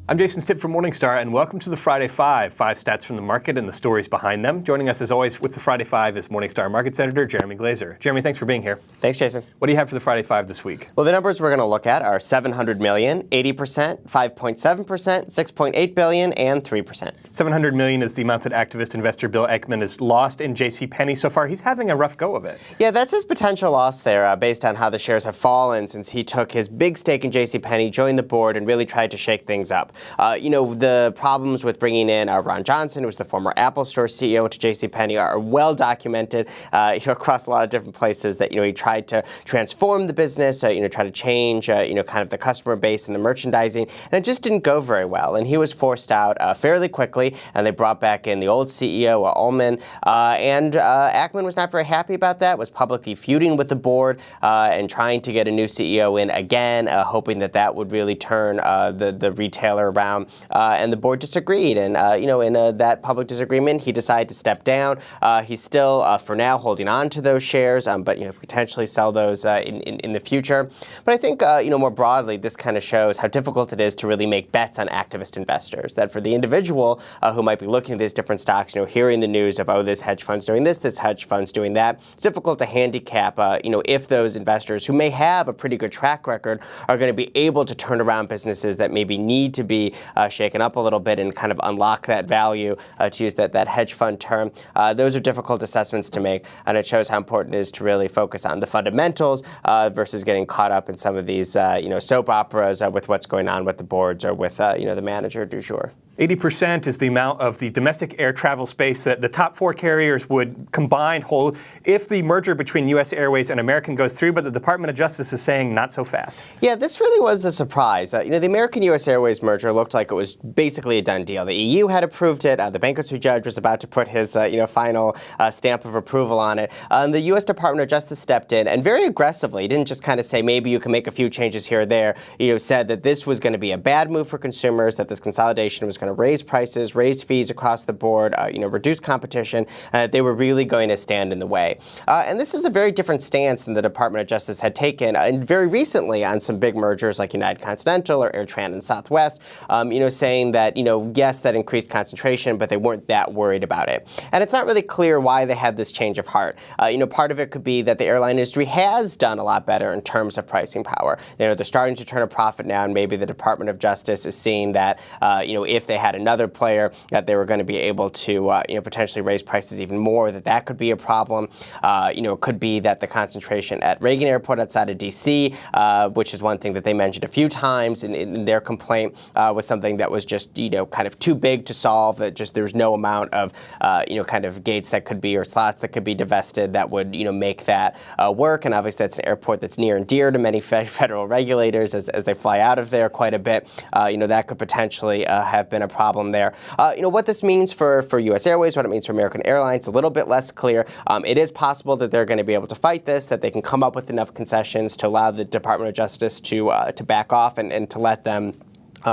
I'm Jason Stipp from Morningstar, and welcome to the Friday Five. Five stats from the market and the stories behind them. Joining us, as always, with the Friday Five is Morningstar Markets Editor Jeremy Glazer. Jeremy, thanks for being here. Thanks, Jason. What do you have for the Friday Five this week? Well, the numbers we're going to look at are 700 million, 80%, 5.7%, 6.8 billion, and 3%. 700 million is the amount that activist investor Bill Ackman has lost in JC Penney so far. He's having a rough go of it. Yeah, that's his potential loss there, based on how the shares have fallen since he took his big stake in JC Penney, joined the board, and really tried to shake things up. The problems with bringing in Ron Johnson, who was the former Apple Store CEO, into JC Penney are well documented across a lot of different places that he tried to transform the business, try to change kind of the customer base and the merchandising, and it just didn't go very well. And he was forced out fairly quickly, and they brought back in the old CEO, Ullman, and Ackman was not very happy about that, was publicly feuding with the board and trying to get a new CEO in again, hoping that that would really turn the retailer around. And the board disagreed, and in that public disagreement, he decided to step down. He's still, for now, holding on to those shares, but potentially sell those in the future. But I think, more broadly, this kind of shows how difficult it is to really make bets on activist investors. That for the individual who might be looking at these different stocks, hearing the news of, this hedge fund's doing this hedge fund's doing that, it's difficult to handicap, if those investors who may have a pretty good track record are going to be able to turn around businesses that maybe need to be shaken up a little bit and kind of unlock that value, to use that hedge fund term. Those are difficult assessments to make, and it shows how important it is to really focus on the fundamentals versus getting caught up in some of these soap operas with what's going on with the boards or with the manager du jour. 80% is the amount of the domestic air travel space that the top four carriers would combined hold if the merger between US Airways and American goes through, but the Department of Justice is saying not so fast. Yeah, this really was a surprise. The American US Airways merger looked like it was basically a done deal. The EU had approved it. The bankruptcy judge was about to put his final stamp of approval on it. The US Department of Justice stepped in and very aggressively, didn't just kind of say maybe you can make a few changes here or there, said that this was going to be a bad move for consumers, that this consolidation was going to raise prices, raise fees across the board, reduce competition. They were really going to stand in the way. And this is a very different stance than the Department of Justice had taken and very recently on some big mergers like United Continental or AirTran and Southwest, saying that, yes, that increased concentration, but they weren't that worried about it. And it's not really clear why they had this change of heart. Part of it could be that the airline industry has done a lot better in terms of pricing power. They're starting to turn a profit now, and maybe the Department of Justice is seeing that, if they had another player, that they were going to be able to, potentially raise prices even more, that could be a problem. It could be that the concentration at Reagan Airport outside of D.C., which is one thing that they mentioned a few times in their complaint, was something that was just, kind of too big to solve, that just there's no amount of, kind of gates that could be or slots that could be divested that would, make that work. And obviously that's an airport that's near and dear to many federal regulators as they fly out of there quite a bit. That could potentially have been a problem there. What this means for US Airways, what it means for American Airlines, a little bit less clear. It is possible that they're going to be able to fight this, that they can come up with enough concessions to allow the Department of Justice to back off and to let them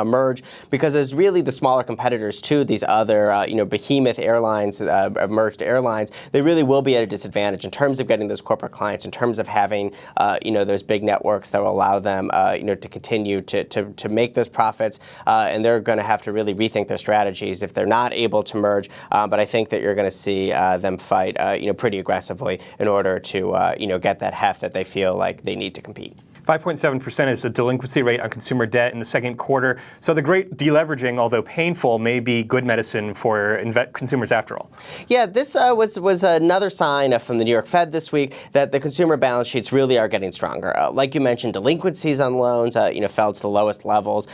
merge, because as really the smaller competitors to these other, behemoth airlines, merged airlines, they really will be at a disadvantage in terms of getting those corporate clients, in terms of having, those big networks that will allow them, to continue to make those profits, and they're going to have to really rethink their strategies if they're not able to merge. But I think that you're going to see them fight, pretty aggressively in order to, get that heft that they feel like they need to compete. 5.7% is the delinquency rate on consumer debt in the second quarter. So the great deleveraging, although painful, may be good medicine for consumers after all. Yeah, this was another sign from the New York Fed this week that the consumer balance sheets really are getting stronger. Like you mentioned, delinquencies on loans, fell to the lowest levels,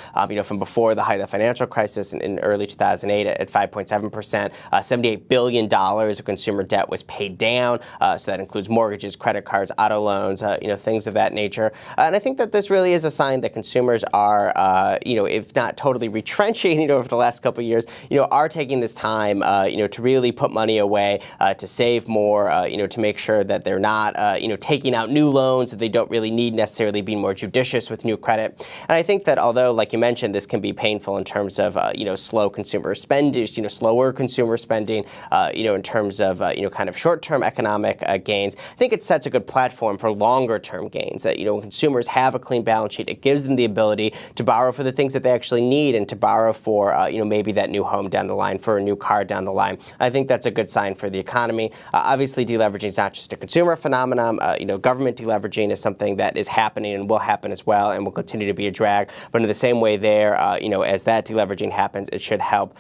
from before the height of the financial crisis in early 2008 at 5.7%. $78 billion of consumer debt was paid down. So that includes mortgages, credit cards, auto loans, things of that nature. And I think that this really is a sign that consumers are, if not totally retrenching, over the last couple of years, are taking this time, to really put money away, to save more, to make sure that they're not, taking out new loans that they don't really need necessarily, being more judicious with new credit. And I think that although, like you mentioned, this can be painful in terms of, slow consumer spending, slower consumer spending, in terms of, kind of short-term economic gains, I think it sets a good platform for longer-term gains that, when consumers consumers have a clean balance sheet. It gives them the ability to borrow for the things that they actually need and to borrow for, maybe that new home down the line, for a new car down the line. I think that's a good sign for the economy. Obviously, deleveraging is not just a consumer phenomenon. Government deleveraging is something that is happening and will happen as well and will continue to be a drag. But in the same way there, as that deleveraging happens, it should help,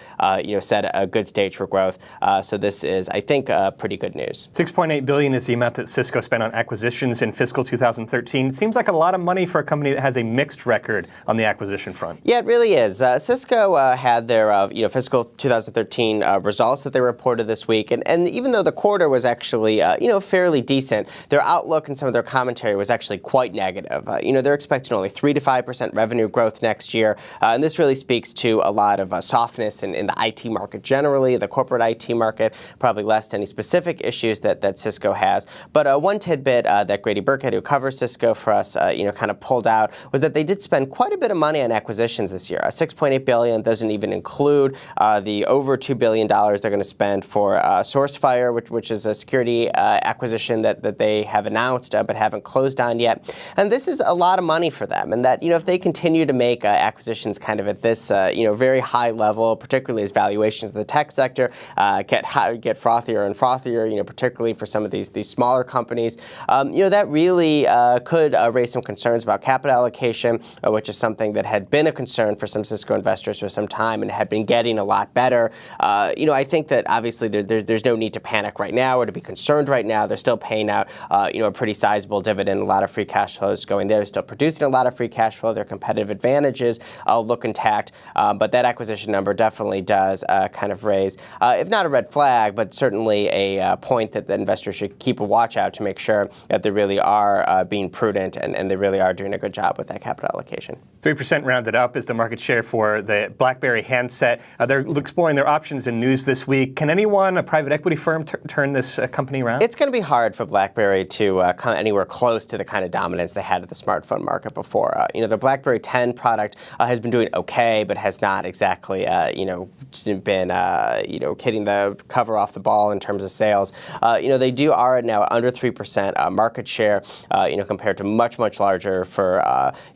set a good stage for growth. So this is, I think, pretty good news. $6.8 billion is the amount that Cisco spent on acquisitions in fiscal 2013. Seems like a lot of money for a company that has a mixed record on the acquisition front. Yeah, it really is. Cisco had their fiscal 2013 results that they reported this week, and even though the quarter was actually fairly decent, their outlook and some of their commentary was actually quite negative. They're expecting only 3 to 5% revenue growth next year, and this really speaks to a lot of softness in the IT market generally, the corporate IT market, probably less to any specific issues that Cisco has. But one tidbit that Grady Burkhead, who covers Cisco for us, kind of pulled out was that they did spend quite a bit of money on acquisitions this year. $6.8 billion doesn't even include the over $2 billion they're going to spend for SourceFire, which is a security acquisition that they have announced but haven't closed on yet. And this is a lot of money for them. And that, if they continue to make acquisitions kind of at this, very high level, particularly as valuations of the tech sector get frothier and frothier, particularly for some of these smaller companies, that really could raise some concerns about capital allocation, which is something that had been a concern for some Cisco investors for some time and had been getting a lot better. I think that obviously there's no need to panic right now or to be concerned right now. They're still paying out, a pretty sizable dividend, a lot of free cash flows going there. They're still producing a lot of free cash flow. Their competitive advantages look intact, but that acquisition number definitely does kind of raise, if not a red flag, but certainly a point that the investors should keep a watch out to make sure that they really are being prudent and they really are doing a good job with that capital allocation. 3% rounded up is the market share for the BlackBerry handset. They're exploring their options in news this week. Can anyone, a private equity firm, turn this company around? It's going to be hard for BlackBerry to come anywhere close to the kind of dominance they had in the smartphone market before. The BlackBerry 10 product has been doing okay, but has not exactly, been, hitting the cover off the ball in terms of sales. They are now under 3% market share, compared to much larger for,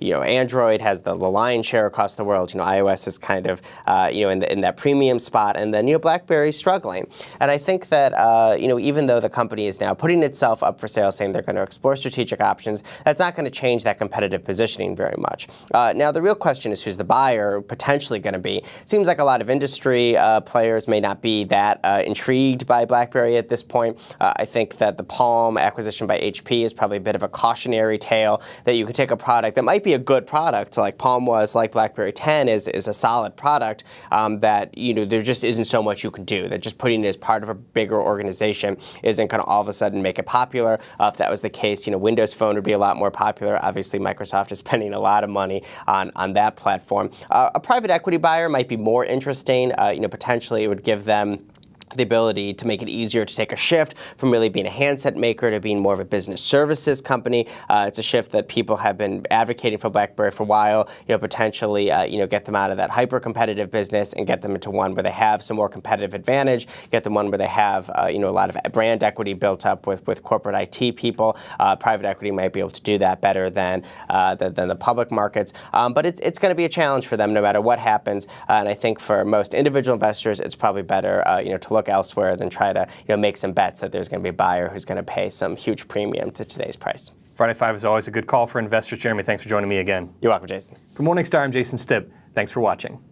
Android has the lion's share across the world. iOS is kind of, in that premium spot, and then, BlackBerry's struggling. And I think that, even though the company is now putting itself up for sale, saying they're going to explore strategic options, that's not going to change that competitive positioning very much. Now, the real question is who's the buyer potentially going to be. Seems like a lot of industry players may not be that intrigued by BlackBerry at this point. I think that the Palm acquisition by HP is probably a bit of a cautionary tale that you could take a product that might be a good product, like Palm was, like BlackBerry 10 is a solid product, that there just isn't so much you can do. That just putting it as part of a bigger organization isn't going to all of a sudden make it popular. If that was the case, Windows Phone would be a lot more popular. Obviously, Microsoft is spending a lot of money on that platform. A private equity buyer might be more interesting. Potentially it would give them the ability to make it easier to take a shift from really being a handset maker to being more of a business services company. It's a shift that people have been advocating for BlackBerry for a while. Potentially, get them out of that hyper-competitive business and get them into one where they have some more competitive advantage. Get them one where they have, a lot of brand equity built up with corporate IT people. Private equity might be able to do that better than the public markets. But it's going to be a challenge for them no matter what happens. And I think for most individual investors, it's probably better, to look elsewhere than try to make some bets that there's going to be a buyer who's going to pay some huge premium to today's price. Friday 5 is always a good call for investors. Jeremy, thanks for joining me again. You're welcome, Jason. For Morningstar, I'm Jason Stipp. Thanks for watching.